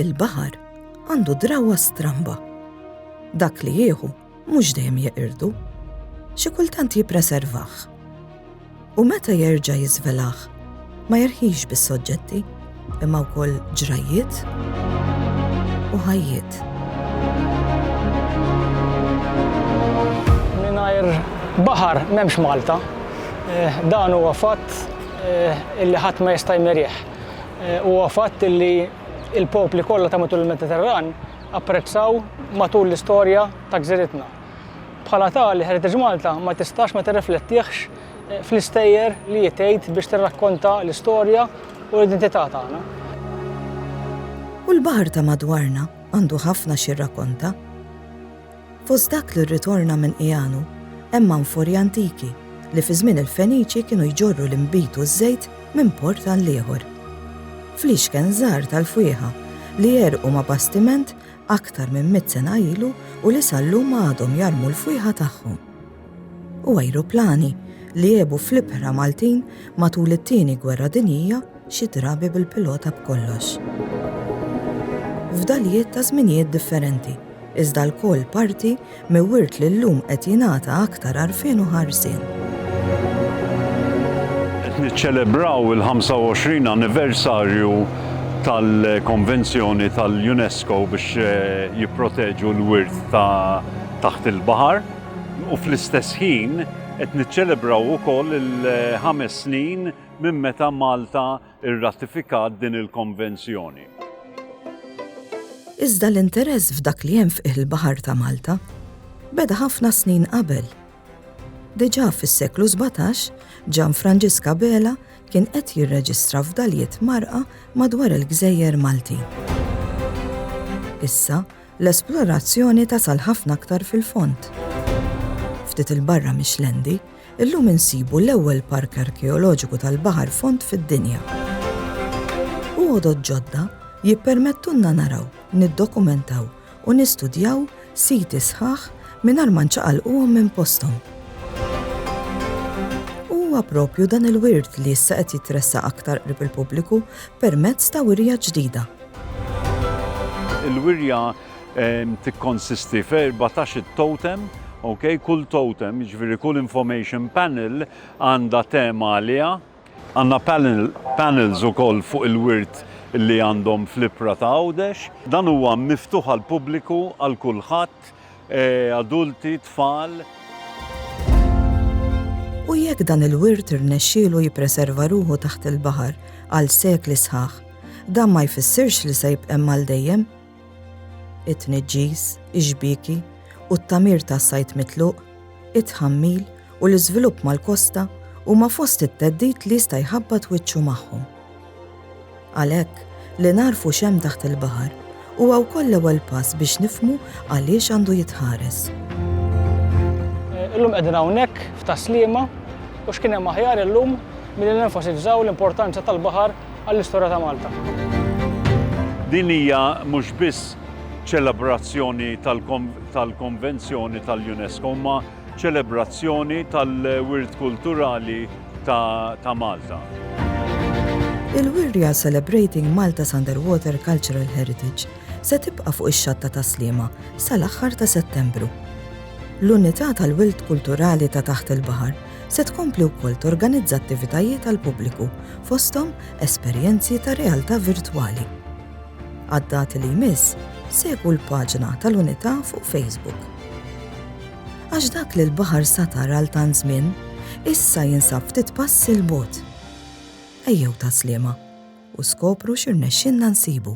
Il-baħar għandu drawa stramba. Dak li jieħu mhux dejjem jeqirdu, xi kultant jippreservah. U meta jerġa' jiżvelaħ, ma jerħix bis-soġġetti, imma wkoll ġrajiet u ħajjiet. Mingħajr baħar m'hemmx Malta. Dan huwa fatt illi ħadd ma jista' jmerih. Huwa fatt illi il-popli kollha ta' matul il-Mediterran apprezzaw matul l-istorja ta' gżiritna. Bħala tali Heritage Malta ma tistax ma tirriflettihx fl-istejjer li jitgħid biex tirrakkonta l-istorja u l-identità tagħna. U l-baħar ta' madwarna għandu ħafna xi rrakkonta. Fost dak li rritorna minn Qiegħanu hemm anfori antiki li fi żmien il-Feniċi kienu jġorru l-inbit u ż-żejt minn port għal ieħor. Fl-ixken żgħar tal-Fwieħa li jerqu ma' bastiment aktar minn 100 sena ilu u li sallum għadhom jarmu l-fwieħa tagħhom. U ajruplani li jebu fl-ibħra Maltin matul it-tieni gwerra dinjija xi drabi bil-pilota b'kollox. F'dalijiet ta' żminijiet differenti, iżda l-koll parti mill-wirt li llum qed jingħata aktar għarfien u ħarsien. Niċċelebraw il-25 anniversarju tal-konvenzjoni tal-UNESCO biex jipproteġu l-wirt taħt il-baħar u fl-istess ħin qed niċċelebraw ukoll il-5 snin minn meta Malta rratifikat din il-konvenzjoni. Iżda l-interess f'dak li hemm fih il-baħar ta' Malta beda ħafna snin qabel. Diġà fis-seklu 17 Gianfrancesco Bela kien qed jirreġistra f'dalijiet marqa madwar il-Gżejjer Maltin. Issa l-esplorazzjoni tasal ħafna aktar fil-fond. Ftit il-barra mix-Lendi, illum insibu l-ewwel park arkeoloġiku tal-baħar fond fid-dinja. U għodod ġodda jippermettulna naraw, niddokumentaw u nistudjaw siti sħaħ mingħajr ma nċaqalquhom minn posthom. Huwa proprju dan il-wirt li issa qed jitressa aktar qrib il-pubbliku permezz ta' wirja ġdida. Il-wirja tikkonsisti f'14 totem, kull totem, jiġifieri kull information panel għandha tema għaliha, għandna panels ukoll fuq il-wirt li għandhom fl-ibra ta' Għawdex. Dan huwa miftuħ għall-pubbliku għal kulħadd, adulti, tfal. U jekk dan il-wirt irnexxielu jippreserva ruħu taħt il-baħar għal sekli sħaħ, dan ma jfissirx li se jibqa' mal dejjem. It-tniġġis, iġbiki u t-tamir tas-sajt mitluq, it-tħammil u l-iżvilupp mal-kosta huma fost it-theddid li jista' jħabbat wiċċu magħhom. Għalhekk li narfu x'hemm taħt il-baħar huwa wkoll l-ewwel pass biex nifhmu għaliex għandu jitħares. Illum qegħdin hawnhekk f'Taslima u x'kien hemm aħjar illum milli nenfasizzaw l-importanza tal-baħar għall-istorja ta' Malta. Din hija mhux biss ċelebrazzjoni tal-konvenzjoni tal-UNESCO, ma ċelebrazzjoni tal-wirt kulturali ta' Malta. Il-wirja Celebrating Malta's Underwater Cultural Heritage se tibqa' fuq ix-xatt ta' Taslima sal-aħħar ta' Settembru. L-Unità tal-Wirt Kulturali ta' taħt il-baħar se tkompli wkoll torganizza attivitajiet għall-pubbliku fosthom esperjenzi ta' realtà virtwali. Għad-dati li jmiss segwu l-paġna tal-Unità fuq Facebook. Għax dak li l-baħar satar għal tant żmien, issa jinsab ftit passi l-bogħod. Ejjew Taslima u skopru x'irnexxinna nsibu.